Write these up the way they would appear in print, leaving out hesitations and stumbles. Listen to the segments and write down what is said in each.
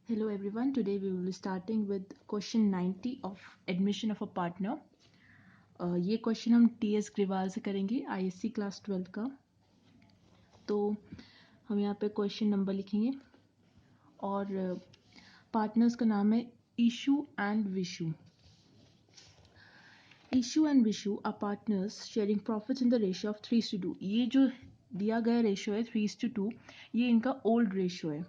Hello everyone, today we will be starting with question 90 of admission of a partner. ये question हम TS Grewal से करेंगे ISC class 12 का। तो हम यहाँ पे क्वेश्चन नंबर लिखेंगे और पार्टनर्स का नाम है Ishu and Vishu. Ishu and Vishu are partners sharing profits in the ratio of 3:2। ये जो दिया गया रेशियो है 3:2, ये इनका ओल्ड रेशियो है।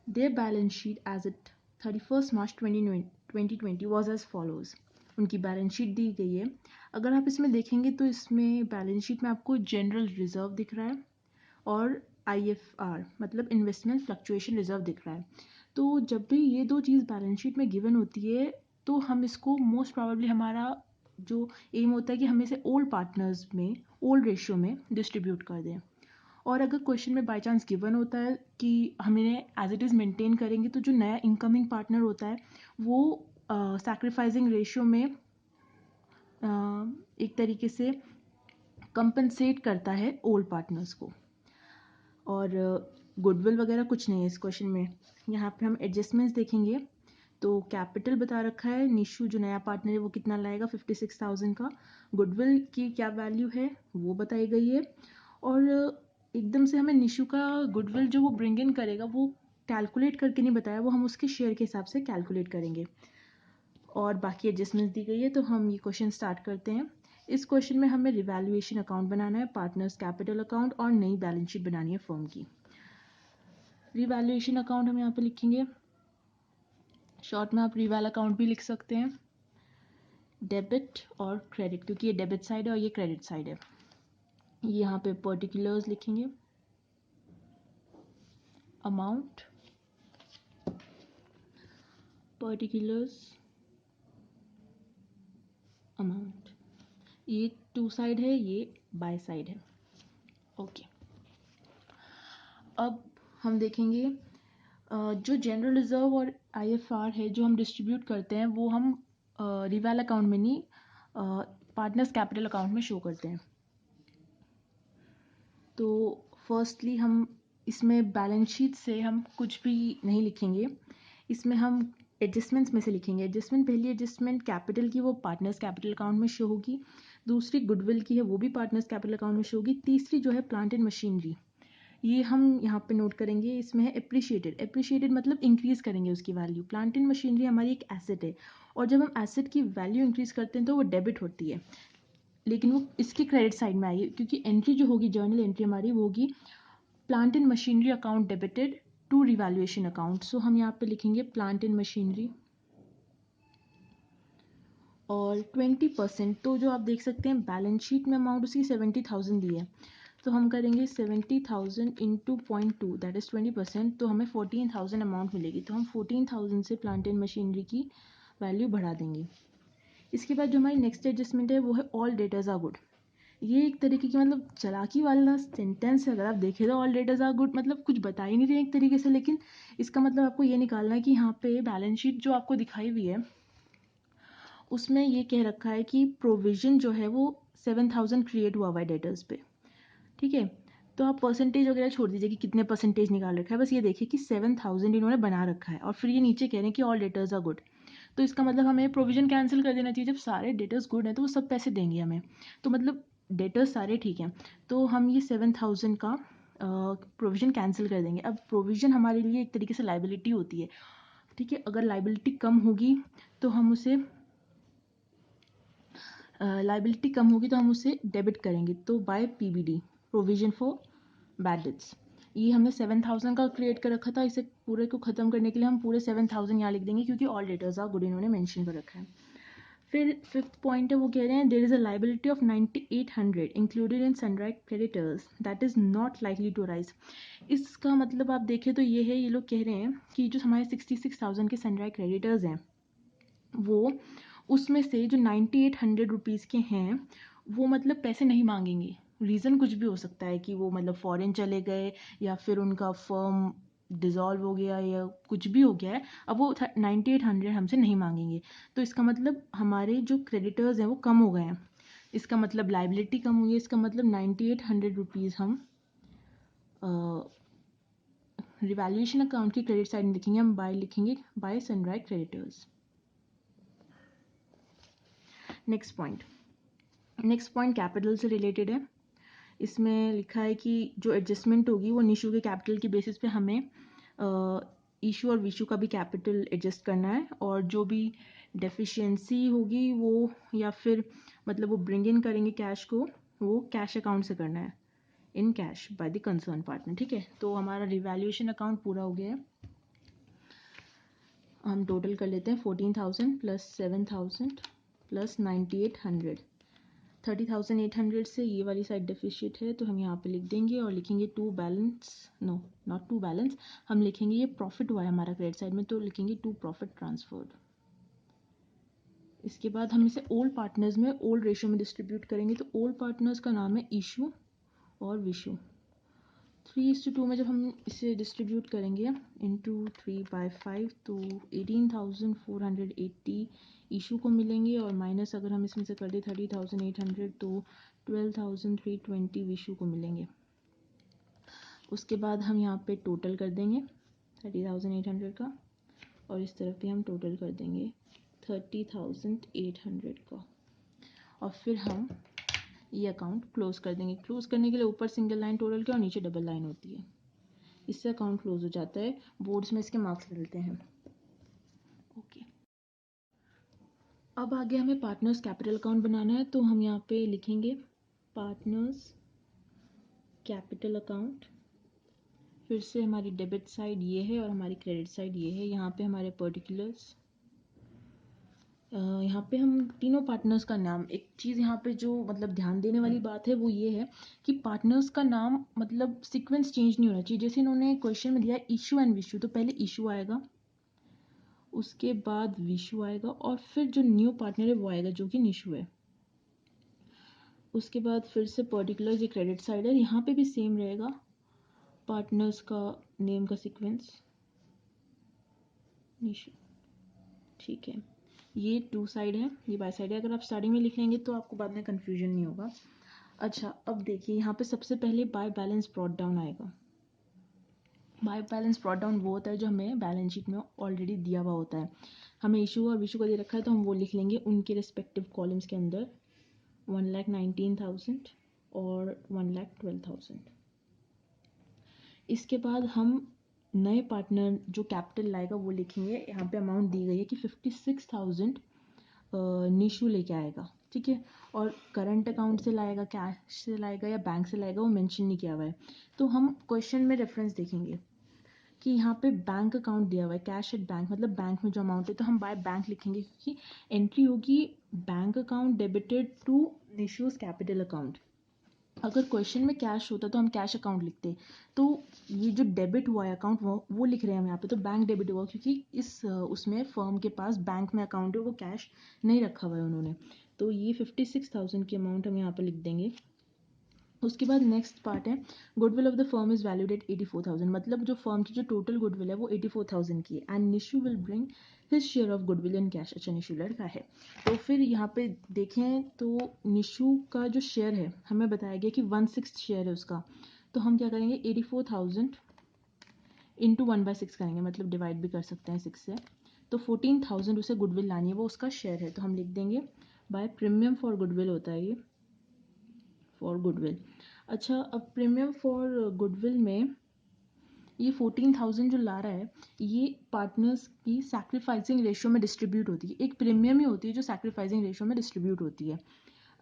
Their balance sheet as at 31st March 2020 was as follows। उनकी बैलेंस शीट दी गई है। अगर आप इसमें देखेंगे तो इसमें बैलेंस शीट में आपको जनरल रिजर्व दिख रहा है और IFR मतलब इन्वेस्टमेंट फ्लक्चुएशन रिजर्व दिख रहा है। तो जब भी ये दो चीज़ बैलेंस शीट में गिवन होती है तो हम इसको मोस्ट प्रोबेबली हमारा जो एम होता है कि हम इसे ओल्ड पार्टनर्स में ओल्ड रेशियो में डिस्ट्रीब्यूट कर दें। और अगर क्वेश्चन में बाय चांस गिवन होता है कि हम इन्हें एज इट इज़ मेंटेन करेंगे तो जो नया इनकमिंग पार्टनर होता है वो सैक्रिफाइसिंग रेशियो में एक तरीके से कंपनसेट करता है ओल्ड पार्टनर्स को। और गुडविल वगैरह कुछ नहीं है इस क्वेश्चन में। यहाँ पे हम एडजस्टमेंट्स देखेंगे तो कैपिटल बता रखा है, निशु जो नया पार्टनर है वो कितना लाएगा 56,000 का। गुडविल की क्या वैल्यू है वो बताई गई है और एकदम से हमें निशु का गुडविल जो वो ब्रिंग इन करेगा वो कैलकुलेट करके नहीं बताया, वो हम उसके शेयर के हिसाब से कैलकुलेट करेंगे। और बाकी एडजस्टमेंट्स दी गई है तो हम ये क्वेश्चन स्टार्ट करते हैं। इस क्वेश्चन में हमें रिवैल्यूएशन अकाउंट बनाना है, पार्टनर्स कैपिटल अकाउंट और नई बैलेंस शीट बनानी है फर्म की। रिवैल्यूएशन अकाउंट हम यहाँ पे लिखेंगे, शॉर्ट में आप रिवैल अकाउंट भी लिख सकते हैं। डेबिट और क्रेडिट, क्योंकि ये डेबिट साइड है और ये क्रेडिट साइड है। ये यहाँ पे पर्टिकुलर्स लिखेंगे, अमाउंट, पर्टिकुलर्स, अमाउंट। ये टू साइड है, ये बाय साइड है। ओके, अब हम देखेंगे जो जनरल रिजर्व और IFR है जो हम डिस्ट्रीब्यूट करते हैं वो हम रिवैल अकाउंट में नहीं पार्टनर्स कैपिटल अकाउंट में शो करते हैं। तो फर्स्टली हम इसमें बैलेंस शीट से हम कुछ भी नहीं लिखेंगे, इसमें हम एडजस्टमेंट्स में से लिखेंगे। एडजस्टमेंट, पहली एडजस्टमेंट कैपिटल की वो पार्टनर्स कैपिटल अकाउंट में शो होगी, दूसरी गुडविल की है वो भी पार्टनर्स कैपिटल अकाउंट में शो होगी, तीसरी जो है प्लांट एंड मशीनरी, ये हम यहाँ पे नोट करेंगे। इसमें है एप्रिशिएटेड, एप्रिशिएटेड मतलब इंक्रीज करेंगे उसकी वैल्यू। प्लांट एंड मशीनरी हमारी एक एसेट है और जब हम एसेट की वैल्यू इंक्रीज करते हैं तो वो डेबिट होती है, लेकिन वो इसकी क्रेडिट साइड में आएगी क्योंकि एंट्री जो होगी जर्नल एंट्री हमारी वो होगी plant and machinery account debited to revaluation account. So हम यहाँ पे लिखेंगे प्लांट एंड मशीनरी और 20%। तो जो आप देख सकते हैं बैलेंस शीट में अमाउंट उसकी 70,000 दी है, तो हम करेंगे 70,000 इंटू 0.2 दैट इज़ 20%, तो हमें 14,000 अमाउंट मिलेगी। तो हम 14,000 से प्लांट एंड मशीनरी की वैल्यू बढ़ा देंगे। इसके बाद जो हमारी नेक्स्ट एडजस्टमेंट है वो है ऑल डेटर्स आर गुड। ये एक तरीके की मतलब चालाकी वाला सेंटेंस है, अगर आप देखें तो ऑल डेटर्स आर गुड मतलब कुछ बता ही नहीं रहे एक तरीके से, लेकिन इसका मतलब आपको ये निकालना है कि यहाँ पे बैलेंस शीट जो आपको दिखाई हुई है उसमें ये कह रखा है कि प्रोविज़न जो है वो 7,000 क्रिएट हुआ हुआ है डेटर्स पे, ठीक है। तो आप परसेंटेज वगैरह छोड़ दीजिए कि कितने परसेंटेज निकाल रखा है, बस ये देखिए कि 7,000 इन्होंने बना रखा है और फिर ये नीचे कह रहे हैं कि ऑल डेटर्स आर गुड। तो इसका मतलब हमें प्रोविज़न कैंसिल कर देना चाहिए, जब सारे डेटर्स गुड हैं तो वो सब पैसे देंगे हमें, तो मतलब डेटर्स सारे ठीक हैं, तो हम ये 7,000 का प्रोविज़न कैंसिल कर देंगे। अब प्रोविज़न हमारे लिए एक तरीके से लाइबिलिटी होती है, ठीक है। अगर लाइबिलिटी कम होगी तो हम उसे डेबिट करेंगे, तो by PBD, provision for bad debts. ये हमने 7,000 का क्रिएट कर रखा था, इसे पूरे को ख़त्म करने के लिए हम पूरे 7,000 यहाँ लिख देंगे क्योंकि ऑल डेटर्स आर गुड इन्होंने मेंशन कर रखा है। फिर फिफ्थ पॉइंट है, वो कह रहे हैं there is a liability of 9,800 included in sundry creditors that is not likely to rise. इसका मतलब आप देखें तो ये है, ये लोग कह रहे हैं कि जो हमारे 66,000 के सनराइज क्रेडिटर्स हैं वो उसमें से जो 9,800 रुपीज़ के हैं वो मतलब पैसे नहीं मांगेंगे। रीज़न कुछ भी हो सकता है कि वो मतलब फ़ॉरेन चले गए या फिर उनका फर्म डिज़ोल्व हो गया या कुछ भी हो गया है, अब वो 9,800 हमसे नहीं मांगेंगे। तो इसका मतलब हमारे जो क्रेडिटर्स हैं वो कम हो गए हैं, इसका मतलब लाइबिलिटी कम हुई है, इसका मतलब 9,800 रुपीज़ हम रिवैल्यूएशन अकाउंट की क्रेडिट साइड में लिखेंगे हम बाय, लिखेंगे by sundry creditors. Next point capital से रिलेटेड है। इसमें लिखा है कि जो एडजस्टमेंट होगी वो निशु के कैपिटल की बेसिस पे हमें इशू और विशु का भी कैपिटल एडजस्ट करना है, और जो भी डेफिशिएंसी होगी वो, या फिर मतलब वो ब्रिंग इन करेंगे कैश को, वो कैश अकाउंट से करना है, in cash by the concern partner. ठीक है, तो हमारा रिवैल्यूएशन अकाउंट पूरा हो गया है। हम टोटल कर लेते हैं 14,000 प्लस 7,000 प्लस 9,800, 30,800 से ये वाली साइड डेफिशिएट है तो हम यहाँ पे लिख देंगे और लिखेंगे to balance, no not to balance, हम लिखेंगे ये प्रॉफिट हुआ है हमारा क्रेडिट साइड में तो लिखेंगे टू प्रॉफिट ट्रांसफर्ड। इसके बाद हम इसे ओल्ड पार्टनर्स में ओल्ड रेशियो में डिस्ट्रीब्यूट करेंगे, तो ओल्ड पार्टनर्स का नाम है इशू और विशु। 3:2 में जब हम इसे डिस्ट्रीब्यूट करेंगे इंटू 3/5 तो 18,480 इशू को मिलेंगे, और माइनस अगर हम इसमें से कर दें 30,800 तो 12,320 विशु को मिलेंगे। उसके बाद हम यहाँ पे टोटल कर देंगे 30,800 का, और इस तरफ भी हम टोटल कर देंगे 30,800 का, और फिर हम ये अकाउंट क्लोज कर देंगे। क्लोज करने के लिए ऊपर सिंगल लाइन टोटल के और नीचे डबल लाइन होती है, इससे अकाउंट क्लोज हो जाता है। बोर्ड्स में इसके मार्क्स मिलते हैं। ओके, अब आगे हमें पार्टनर्स कैपिटल अकाउंट बनाना है, तो हम यहाँ पे लिखेंगे पार्टनर्स कैपिटल अकाउंट। फिर से हमारी डेबिट साइड ये है और हमारी क्रेडिट साइड ये है। यहाँ पे हमारे पर्टिकुलर्स, यहाँ पे हम तीनों पार्टनर्स का नाम, एक चीज़ यहाँ पे जो मतलब ध्यान देने वाली बात है वो ये है कि पार्टनर्स का नाम मतलब सीक्वेंस चेंज नहीं होना चाहिए। जैसे इन्होंने क्वेश्चन में दिया इशू एंड विशु, तो पहले इशू आएगा, उसके बाद विशु आएगा, और फिर जो न्यू पार्टनर है वो आएगा जो कि निशु है। उसके बाद फिर से पर्टिकुलर्स ये क्रेडिट साइड है, यहाँ पे भी सेम रहेगा पार्टनर्स का नेम का सीक्वेंस निशु। ठीक है, ये टू साइड है, ये बाय साइड है। अगर आप स्टार्टिंग में लिख लेंगे तो आपको बाद में कन्फ्यूजन नहीं होगा। अच्छा, अब देखिए यहाँ पे सबसे पहले बाय बैलेंस ब्रॉट डाउन आएगा। बाय बैलेंस ब्रॉट डाउन वो होता है जो हमें बैलेंस शीट में ऑलरेडी दिया हुआ होता है। हमें इशू और विशु का दे रखा है तो हम वो लिख लेंगे उनके रिस्पेक्टिव कॉलम्स के अंदर, 1,19,000 और 1,12,000। इसके बाद हम नए पार्टनर जो कैपिटल लाएगा वो लिखेंगे। यहाँ पे अमाउंट दी गई है कि 56,000 निशु लेके आएगा। ठीक है, और करंट अकाउंट से लाएगा, कैश से लाएगा या बैंक से लाएगा वो मेंशन नहीं किया हुआ है। तो हम क्वेश्चन में रेफरेंस देखेंगे कि यहाँ पे बैंक अकाउंट दिया हुआ है, कैश एट बैंक, मतलब बैंक में जो अमाउंट है, तो हम बाय बैंक लिखेंगे क्योंकि एंट्री होगी bank account debited to Nishu's capital account. अगर क्वेश्चन में कैश होता तो हम कैश अकाउंट लिखते, तो ये जो डेबिट हुआ है अकाउंट वो लिख रहे हैं हम यहाँ पे, तो बैंक डेबिट हुआ क्योंकि इस उसमें फर्म के पास बैंक में अकाउंट है, वो कैश नहीं रखा हुआ है उन्होंने। तो ये 56,000 की अमाउंट हम यहाँ पे लिख देंगे। उसके बाद नेक्स्ट पार्ट है goodwill of the firm is valued at 84,000, मतलब जो फर्म की जो टोटल गुडविल है वो 84,000 की है, and Nishu will bring his share of goodwill in cash. अच्छा, निशु लड़का है, तो फिर यहाँ पे देखें तो निशु का जो शेयर है हमें बताया गया कि 1/6 शेयर है उसका, तो हम क्या करेंगे 84,000 इंटू 1/6 करेंगे, मतलब डिवाइड भी कर सकते हैं 6 से, तो 14,000 उसे गुडविल लानी है, वो उसका शेयर है, तो हम लिख देंगे बाय प्रीमियम फॉर गुडविल होता है ये, फॉर गुडविल। अच्छा, अब प्रीमियम फॉर गुडविल में ये 14,000 जो ला रहा है ये पार्टनर्स की सैक्रिफाइसिंग रेशियो में डिस्ट्रीब्यूट होती है। एक प्रीमियम ही होती है जो सैक्रिफाइसिंग रेशियो में डिस्ट्रीब्यूट होती है,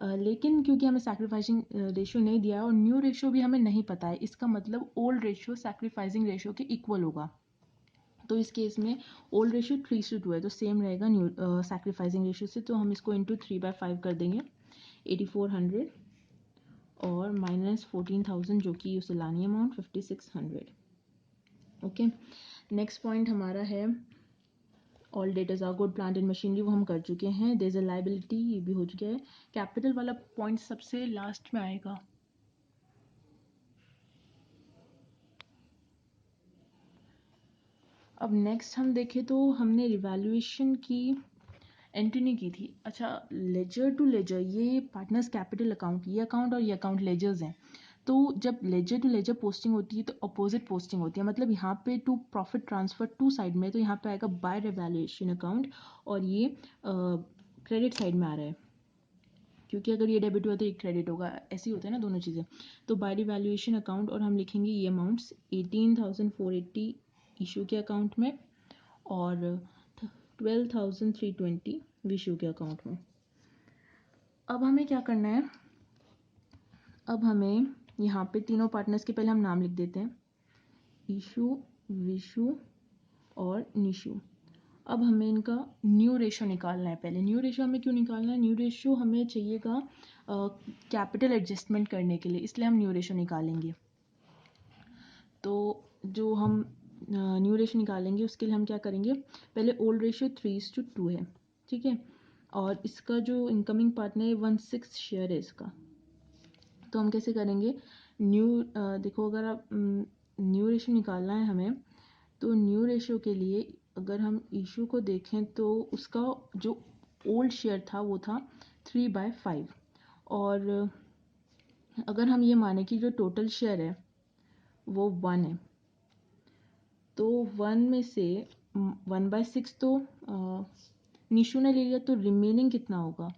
लेकिन क्योंकि हमें सैक्रिफाइसिंग रेशियो नहीं दिया है और न्यू रेशियो भी हमें नहीं पता है, इसका मतलब ओल्ड रेशियो सैक्रिफाइसिंग रेशियो के इक्वल होगा। तो इस केस में ओल्ड रेशियो 3:2 है, तो सेम रहेगा न्यू सैक्रिफाइसिंग रेशियो से, तो हम इसको इंटू 3/5 कर देंगे 8400 और माइनस 14,000 जो कि उसे लानी अमाउंट 5600। ओके, नेक्स्ट पॉइंट हमारा है all debtors are good plant and machinery, वो हम कर चुके हैं। देयर इज अ लायबिलिटी, ये भी हो चुका है। कैपिटल वाला पॉइंट सबसे लास्ट में आएगा। अब नेक्स्ट हम देखें तो हमने रिवैल्यूएशन की एंट्री नहीं की थी। अच्छा, लेजर टू लेजर, ये पार्टनर्स कैपिटल अकाउंट, ये अकाउंट और ये अकाउंट लेजर्स हैं, तो जब लेजर टू लेजर पोस्टिंग होती है तो अपोजिट पोस्टिंग होती है, मतलब यहाँ पे to profit transfer to side में, तो यहाँ पे आएगा बाय रिवैल्यूएशन अकाउंट और ये क्रेडिट साइड में आ रहा है, क्योंकि अगर ये डेबिट हुआ तो ये क्रेडिट होगा, ऐसे ही होता है ना दोनों चीज़ें। तो बाय रिवैल्यूएशन अकाउंट और हम लिखेंगे ये अमाउंट्स 18,480 इशू के अकाउंट में और 12,320 विशू के अकाउंट में। अब हमें क्या करना है, अब हमें यहाँ पे तीनों पार्टनर्स के पहले हम नाम लिख देते हैं, ईशु, विशु और निशु। अब हमें इनका न्यू रेशो निकालना है। पहले न्यू रेशो हमें क्यों निकालना है, न्यू रेशो हमें चाहिएगा कैपिटल एडजस्टमेंट करने के लिए, इसलिए हम न्यू रेशो निकालेंगे। तो जो हम न्यू रेशो निकालेंगे उसके लिए हम क्या करेंगे, पहले ओल्ड रेशो 3:2 है, ठीक है, और इसका जो इनकमिंग पार्टनर है 1/6 शेयर है इसका। तो हम कैसे करेंगे, न्यू देखो अगर आप न्यू रेशो निकालना है हमें, तो न्यू रेशो के लिए अगर हम इशू को देखें तो उसका जो ओल्ड शेयर था वो था 3/5, और अगर हम ये माने कि जो टोटल शेयर है वो 1 है, तो 1 में से 1/6 तो निशु ने ले लिया, तो रिमेनिंग कितना होगा,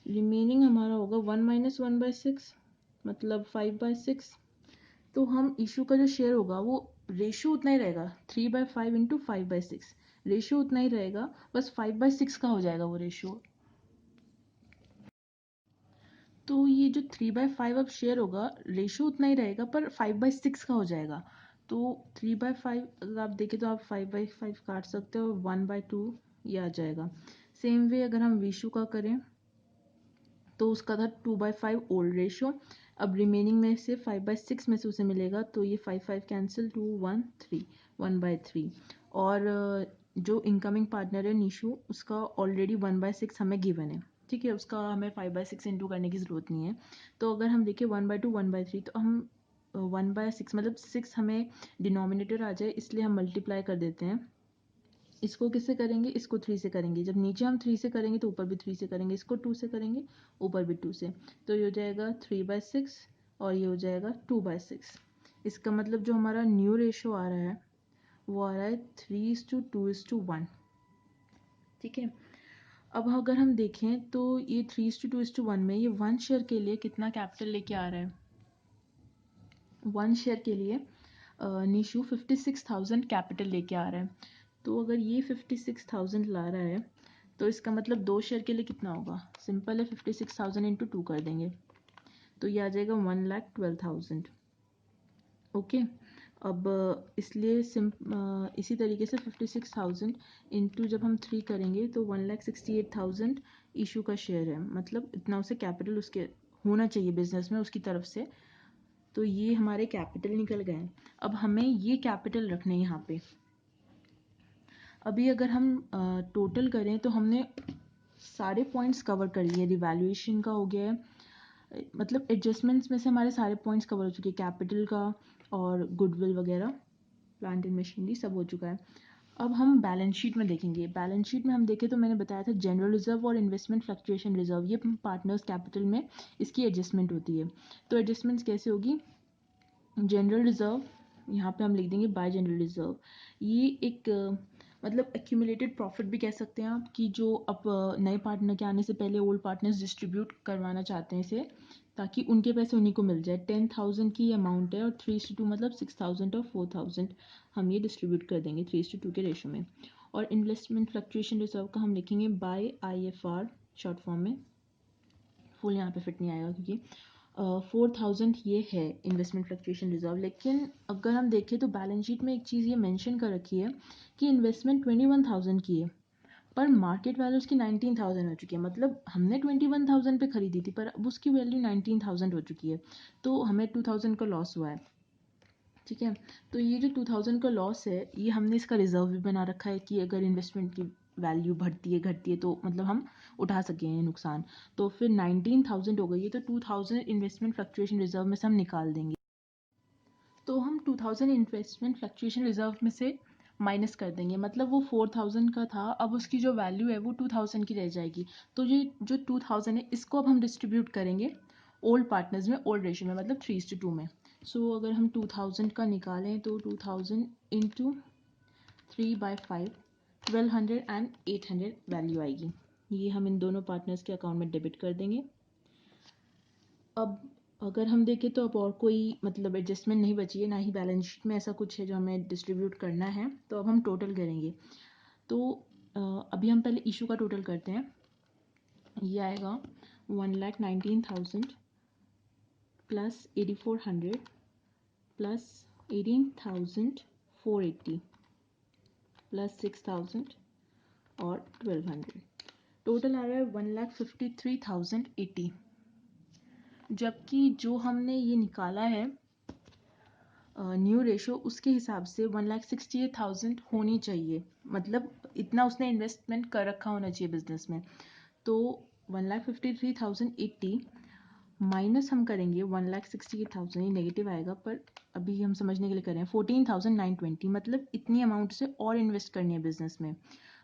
रिमेनिंग हमारा होगा 1 - 1/6 मतलब 5/6। तो हम इशू का जो शेयर होगा वो रेशो उतना ही रहेगा, 3/5 इंटू 5/6 रेशो उतना ही रहेगा, बस 5/6 का हो जाएगा वो रेशो। तो ये जो 3/5 अब शेयर होगा रेशो उतना ही रहेगा पर 5/6 का हो जाएगा। तो 3/5 अगर आप देखें तो आप 5/5 काट सकते हो, 1/2 ये आ जाएगा। सेम वे अगर हम विशु का करें तो उसका था 2/5 ओल्ड रेशो, अब रिमेनिंग में से 5/6 में से उसे मिलेगा, तो ये 5/5 कैंसिल, 2 1 3 1/3। और जो इनकमिंग पार्टनर है निशु, उसका ऑलरेडी 1/6 हमें गिवन है, ठीक है, उसका हमें 5/6 इंटू करने की ज़रूरत नहीं है। तो अगर हम देखें 1/2 1/3, तो हम 1/6 मतलब 6 हमें डिनोमिनेटर आ जाए इसलिए हम मल्टीप्लाई कर देते हैं। इसको किससे करेंगे, इसको 3 से करेंगे, जब नीचे हम 3 से करेंगे तो ऊपर भी 3 से करेंगे, इसको 2 से करेंगे ऊपर भी 2 से, तो ये हो जाएगा 3/6 और ये हो जाएगा 2/6। इसका मतलब जो हमारा न्यू रेशो आ रहा है वो आ रहा है 3:2:1, ठीक है। अब अगर हम देखें तो ये 3:2:1 में ये 1 शेयर के लिए कितना कैपिटल लेके आ रहा है, 1 शेयर के लिए निशु 56,000 कैपिटल लेके आ रहा है। तो अगर ये 56,000 ला रहा है तो इसका मतलब 2 शेयर के लिए कितना होगा, सिंपल है, 56,000 इंटू 2 कर देंगे तो ये आ जाएगा 1,12,000। ओके, अब इसलिए इसी तरीके से 56,000 इंटू जब हम 3 करेंगे तो 1,68,000 इशू का शेयर है, मतलब इतना उसे कैपिटल उसके होना चाहिए बिजनेस में उसकी तरफ से। तो ये हमारे कैपिटल निकल गए हैं। अब हमें ये कैपिटल रखने हैं यहाँ पे। अभी अगर हम टोटल करें तो हमने सारे पॉइंट्स कवर कर लिए, रिवैल्यूएशन का हो गया है, मतलब एडजस्टमेंट्स में से हमारे सारे पॉइंट्स कवर हो चुके हैं, कैपिटल का और गुडविल वगैरह, प्लांट एंड मशीनरी सब हो चुका है। अब हम बैलेंस शीट में देखेंगे। बैलेंस शीट में हम देखें तो मैंने बताया था जनरल रिजर्व और इन्वेस्टमेंट फ्लक्चुएशन रिजर्व, ये पार्टनर्स कैपिटल में इसकी एडजस्टमेंट होती है। तो एडजस्टमेंट्स कैसे होगी, जनरल रिजर्व यहाँ पे हम लिख देंगे बाय जनरल रिजर्व, ये एक मतलब एक्यूमुलेटेड प्रॉफिट भी कह सकते हैं आप, कि जो अब नए पार्टनर के आने से पहले ओल्ड पार्टनर्स डिस्ट्रीब्यूट करवाना चाहते हैं इसे, ताकि उनके पैसे उन्हीं को मिल जाए। 10,000 की अमाउंट है और 3:2 मतलब 6,000 और 4,000 हम ये डिस्ट्रीब्यूट कर देंगे 3:2 के रेशो में। और इन्वेस्टमेंट फ्लक्चुएशन रिजर्व का हम लिखेंगे बाय IFR शॉर्ट फॉर्म में, फुल यहाँ पे फिट नहीं आएगा क्योंकि 4,000 ये है इन्वेस्टमेंट फ्लक्चुएशन रिजर्व। लेकिन अगर हम देखें तो बैलेंस शीट में एक चीज़ ये मेंशन कर रखी है कि इन्वेस्टमेंट 21,000 की है पर मार्केट वैल्यू उसकी 19,000 हो चुकी है, मतलब हमने 21,000 पे खरीदी थी पर अब उसकी वैल्यू 19,000 हो चुकी है, तो हमें 2,000 का लॉस हुआ है, ठीक है। तो ये जो 2,000 का लॉस है ये हमने इसका रिजर्व भी बना रखा है कि अगर इन्वेस्टमेंट की वैल्यू बढ़ती है घटती है तो मतलब हम उठा सकें ये नुकसान। तो फिर 19,000 हो गई है तो 2,000 इन्वेस्टमेंट फ्लक्चुएशन रिजर्व में से हम निकाल देंगे। तो हम 2,000 इन्वेस्टमेंट फ्लक्चुएशन रिजर्व में से माइनस कर देंगे, मतलब वो 4000 का था, अब उसकी जो वैल्यू है वो 2000 की रह जाएगी। तो ये जो 2000 है इसको अब हम डिस्ट्रीब्यूट करेंगे ओल्ड पार्टनर्स में, ओल्ड रेशियो में, मतलब 3:2 में। सो अगर हम 2000 का निकालें तो 2000 इंटू 3/5, 1200 एंड 800 वैल्यू आएगी। ये हम इन दोनों पार्टनर्स के अकाउंट में डेबिट कर देंगे। अब अगर हम देखें तो अब और कोई मतलब एडजस्टमेंट नहीं बची है, ना ही बैलेंस शीट में ऐसा कुछ है जो हमें डिस्ट्रीब्यूट करना है। तो अब हम टोटल करेंगे। तो अभी हम पहले इशू का टोटल करते हैं। ये आएगा 1,19,000 प्लस 8,400 प्लस 18,480 प्लस 6,000 और 1,200। टोटल आ रहा है 1,53,080। जबकि जो हमने ये निकाला है न्यू रेशो, उसके हिसाब से 1,68,000 होनी चाहिए, मतलब इतना उसने इन्वेस्टमेंट कर रखा होना चाहिए बिजनेस में। तो 1,53,080 माइनस हम करेंगे 1,68,000, ये नेगेटिव आएगा पर अभी हम समझने के लिए कर रहे हैं, 14,920, मतलब इतनी अमाउंट से और इन्वेस्ट करनी है बिजनेस में।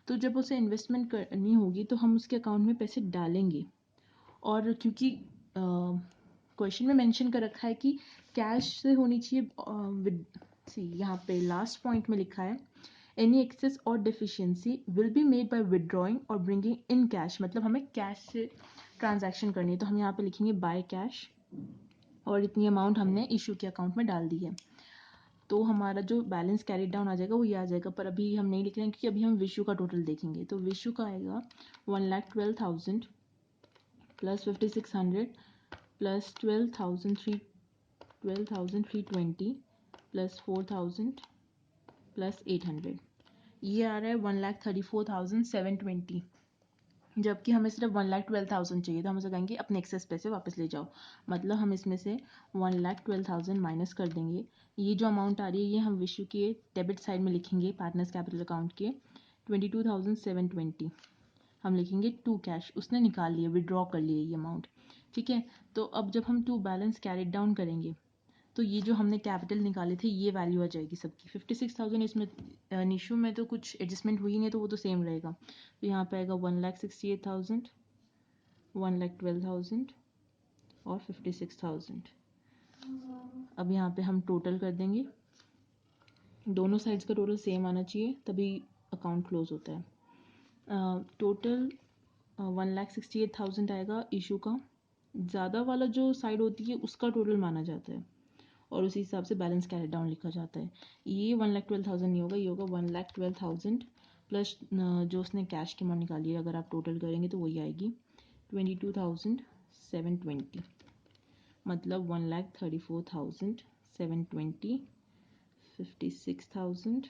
तो जब उसे इन्वेस्टमेंट करनी होगी तो हम उसके अकाउंट में पैसे डालेंगे। और क्योंकि क्वेश्चन में मेंशन कर रखा है कि कैश से होनी चाहिए, सी यहाँ पे लास्ट पॉइंट में लिखा है एनी एक्सेस और deficiency will be made by withdrawing और ब्रिंगिंग इन कैश, मतलब हमें कैश से ट्रांजैक्शन करनी है। तो हम यहाँ पे लिखेंगे बाय कैश और इतनी अमाउंट हमने इशू के अकाउंट में डाल दी है। तो हमारा जो बैलेंस कैरी डाउन आ जाएगा वो ये आ जाएगा, पर अभी हम नहीं लिख रहे हैं क्योंकि अभी हम विशु का टोटल देखेंगे। तो विशु का आएगा 1,12,000 प्लस 5,600 प्लस 12,320 प्लस 4,000 प्लस 800, ये आ रहा है 1,34,720। जबकि हमें सिर्फ 1,12,000 चाहिए, तो हम उसे कहेंगे अपने एक्सेस पैसे वापस ले जाओ। मतलब हम इसमें से 1,12,000 माइनस कर देंगे। ये जो अमाउंट आ रही है ये हम विशु के डेबिट साइड में लिखेंगे, पार्टनर्स कैपिटल अकाउंट के 22,720 हम लिखेंगे टू कैश, उसने निकाल लिया, विड्रॉ कर लिया ये अमाउंट। ठीक है, तो अब जब हम टू बैलेंस कैरिड डाउन करेंगे तो ये जो हमने कैपिटल निकाले थे ये वैल्यू आ जाएगी सबकी 56,000। इसमें निशू में तो कुछ एडजस्टमेंट हुई नहीं तो वो तो सेम रहेगा। तो यहाँ पे आएगा 1,68,000, 1,12,000 और 56,000। अब यहाँ पे हम टोटल कर देंगे, दोनों साइड्स का टोटल सेम आना चाहिए तभी अकाउंट क्लोज होता है। टोटल 1,68,000 आएगा इशू का, ज़्यादा वाला जो साइड होती है उसका टोटल माना जाता है और उसी हिसाब से बैलेंस कैरी डाउन लिखा जाता है। ये 1,12,000 नहीं होगा, ये होगा 1,12,000 प्लस जो उसने कैश की अमाउंट निकाली है, अगर आप टोटल करेंगे तो वही आएगी 22,720, मतलब 1,34,720, 56,000,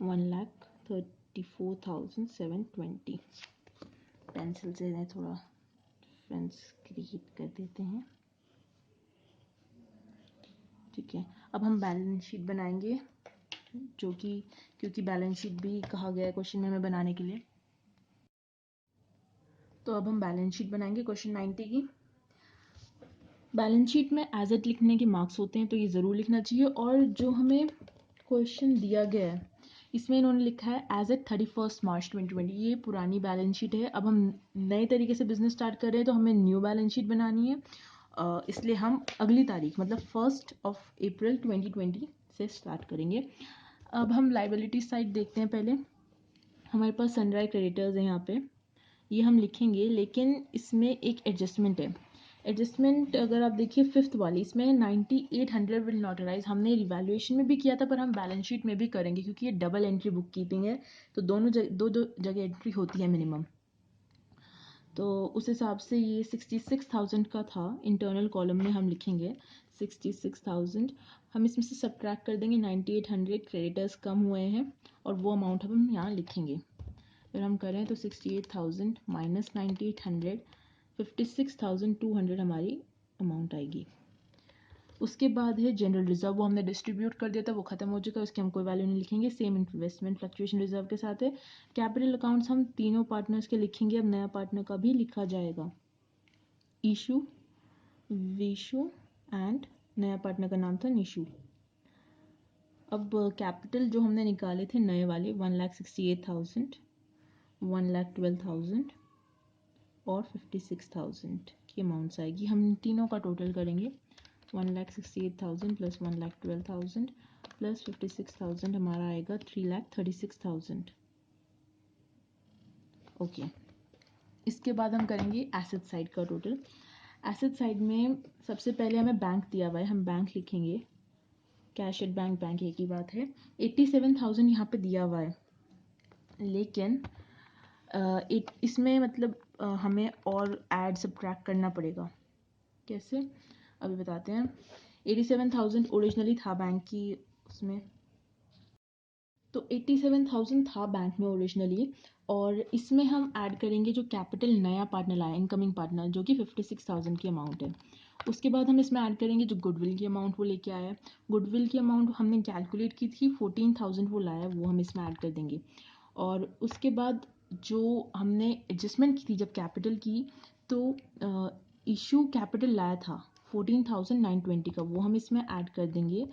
1,34,720। पेंसिल से थोड़ा फ्रेंड्स क्रिएट कर देते हैं। ठीक है, अब हम बैलेंस शीट बनाएंगे, जो कि क्योंकि बैलेंस शीट भी कहा गया है क्वेश्चन में हमें बनाने के लिए। तो अब हम बैलेंस शीट बनाएंगे क्वेश्चन 90 की। बैलेंस शीट में एज इट लिखने के मार्क्स होते हैं तो ये ज़रूर लिखना चाहिए। और जो हमें क्वेश्चन दिया गया है इसमें इन्होंने लिखा है एज एट 31 मार्च 2020, ये पुरानी बैलेंस शीट है। अब हम नए तरीके से बिजनेस स्टार्ट कर रहे हैं तो हमें न्यू बैलेंस शीट बनानी है, इसलिए हम अगली तारीख मतलब 1 अप्रैल 2020 से स्टार्ट करेंगे। अब हम लाइबिलिटी साइड देखते हैं। पहले हमारे पास सनराइज क्रेडिटर्स है यहाँ पे, ये हम लिखेंगे, लेकिन इसमें एक एडजस्टमेंट है। एडजस्टमेंट अगर आप देखिए फिफ्थ वाली, इसमें 9,800 विल नॉट अराइज। हमने रिवैल्यूएशन में भी किया था पर हम बैलेंस शीट में भी करेंगे क्योंकि ये डबल एंट्री बुक कीपिंग है, तो दोनों दो जगह एंट्री होती है मिनिमम। तो उस हिसाब से ये 66,000 का था, इंटरनल कॉलम में हम लिखेंगे 66,000। हम इसमें से सब्ट्रैक्ट कर देंगे 9,800, क्रेडिटर्स कम हुए हैं और वो अमाउंट हम यहाँ लिखेंगे। अगर हम करें तो 68,000 माइनस 9,800, 56,200 हमारी अमाउंट आएगी। उसके बाद है जनरल रिजर्व, वो हमने डिस्ट्रीब्यूट कर दिया था, वो खत्म हो चुका है, उसकी हम कोई वैल्यू नहीं लिखेंगे। सेम इन्वेस्टमेंट फ्लक्चुएशन रिजर्व के साथ है। कैपिटल अकाउंट्स हम तीनों पार्टनर्स के लिखेंगे, अब नया पार्टनर का भी लिखा जाएगा, ईशू, विशु एंड नया पार्टनर का नाम था निशु। अब कैपिटल जो हमने निकाले थे नए वाले 1,68,000, 1,12,000 और 56,000 की अमाउंट्स आएगी। हम तीनों का टोटल करेंगे 1,68,000 प्लस 1,12,000 प्लस 56,000 हमारा आएगा 3,36,000। ओके, इसके बाद हम करेंगे एसेट साइड का टोटल। एसेट साइड में सबसे पहले हमें बैंक दिया हुआ है, हम बैंक लिखेंगे, कैश एट बैंक, बैंक एक ही बात है। 87,000 यहाँ पे दिया हुआ है, लेकिन इसमें मतलब हमें और ऐड सब्ट्रैक्ट करना पड़ेगा। कैसे, अभी बताते हैं। 87,000 ओरिजिनली था बैंक की उसमें, तो 87,000 था बैंक में ओरिजिनली, और इसमें हम ऐड करेंगे जो कैपिटल नया पार्टनर आया, इनकमिंग पार्टनर, जो कि 56,000 की अमाउंट है। उसके बाद हम इसमें ऐड करेंगे जो गुडविल की अमाउंट वो लेके आया है। गुडविल की अमाउंट हमने कैलकुलेट की थी 14,000 वो लाया, वो हम इसमें ऐड कर देंगे। और उसके बाद जो हमने एडजस्टमेंट की थी जब कैपिटल की, तो इशू कैपिटल लाया था 14,920 का, वो हम इसमें ऐड कर देंगे।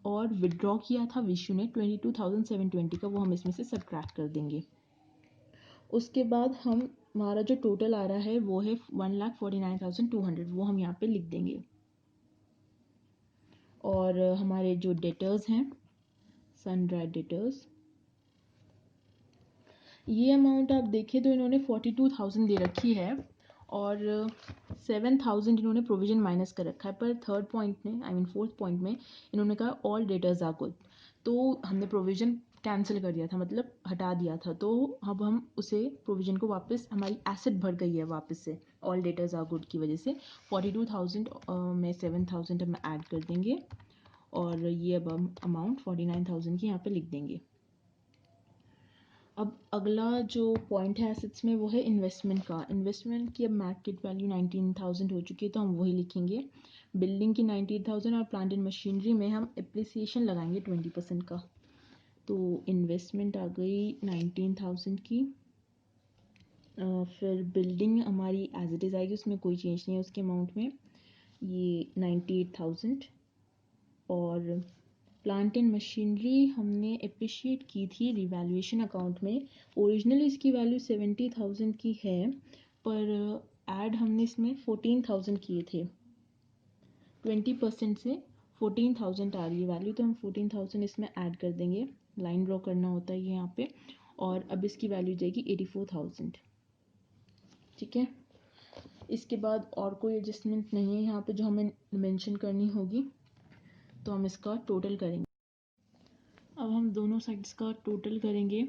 और विड्रॉ किया था विशु ने 22,720 का, वो हम इसमें से सब्ट्रैक्ट कर देंगे। उसके बाद हमारा जो टोटल आ रहा है वो है 1,49,200, वो हम यहाँ पे लिख देंगे। और हमारे जो डेटर्स हैं, सनड्राइड डेटर्स, ये अमाउंट आप देखें तो इन्होंने 42,000 दे रखी है, और 7,000 इन्होंने प्रोविजन माइनस कर रखा है। पर थर्ड पॉइंट में, आई मीन फोर्थ पॉइंट में, इन्होंने कहा ऑल डेटर्स आर गुड, तो हमने प्रोविजन कैंसिल कर दिया था, मतलब हटा दिया था। तो अब हम उसे प्रोविजन को वापस, हमारी एसेट भर गई है वापस से ऑल डेटर्स आर गुड की वजह से। 42,000 में 7,000 हम ऐड कर देंगे, और ये अब हम अमाउंट 49,000 की यहाँ पे लिख देंगे। अब अगला जो पॉइंट है एसेट्स में वो है इन्वेस्टमेंट का। इन्वेस्टमेंट की अब मार्केट वैल्यू 19,000 हो चुकी है, तो हम वही लिखेंगे। बिल्डिंग की 19,000 और प्लांट एंड मशीनरी में हम एप्रिसिएशन लगाएंगे 20% का। तो इन्वेस्टमेंट आ गई 19,000 की। फिर बिल्डिंग हमारी एज इट इज़ आएगी, उसमें कोई चेंज नहीं है उसके अमाउंट में, ये 98,000। और प्लांट एंड मशीनरी हमने अप्रिशिएट की थी रिवैल्यूएशन अकाउंट में, ओरिजिनली इसकी वैल्यू 70,000 की है, पर ऐड हमने इसमें 14,000 किए थे। 20% से 14,000 आ रही है वैल्यू, तो हम 14,000 इसमें ऐड कर देंगे। लाइन ड्रॉ करना होता है ये यहाँ पे। और अब इसकी वैल्यू जाएगी 84,000। ठीक है, इसके बाद और कोई एडजस्टमेंट नहीं है यहाँ पे जो हमें मेंशन करनी होगी, तो हम इसका टोटल करेंगे। अब हम दोनों साइड्स का टोटल करेंगे,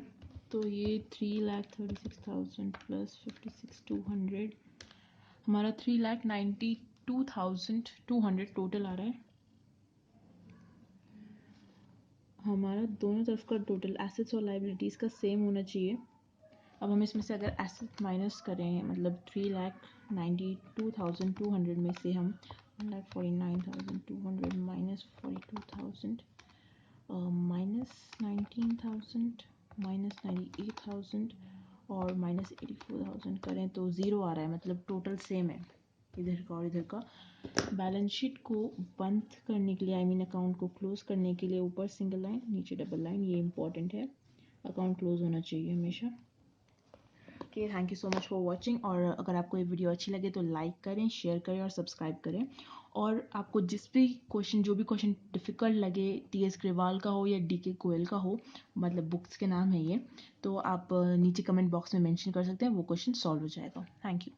तो ये 3,36,000 प्लस 56,200 हमारा 3,92,200 टोटल आ रहा है। हमारा दोनों तरफ का टोटल एसेट्स और लाइबिलिटीज़ का सेम होना चाहिए। अब हम इसमें से अगर एसेट माइनस करें, मतलब 3,92,200 में से हम 1,49,200 माइनस 42,000 माइनस 19,000 माइनस 98,000 और माइनस 84,000 करें तो ज़ीरो आ रहा है, मतलब टोटल सेम है इधर का और इधर का। बैलेंस शीट को बंद करने के लिए, आई मीन अकाउंट को क्लोज करने के लिए, ऊपर सिंगल लाइन नीचे डबल लाइन, ये इंपॉर्टेंट है, अकाउंट क्लोज होना चाहिए हमेशा। Okay, thank you so much for watching. और अगर आपको ये वीडियो अच्छी लगे तो लाइक करें, शेयर करें और सब्सक्राइब करें। और आपको जिस भी क्वेश्चन, जो भी क्वेश्चन डिफ़िकल्ट लगे, टी.एस. ग्रेवाल का हो या डी.के. गोयल का हो, मतलब बुक्स के नाम है ये, तो आप नीचे कमेंट बॉक्स में मेंशन कर सकते हैं, वो क्वेश्चन सॉल्व हो जाएगा। Thank you.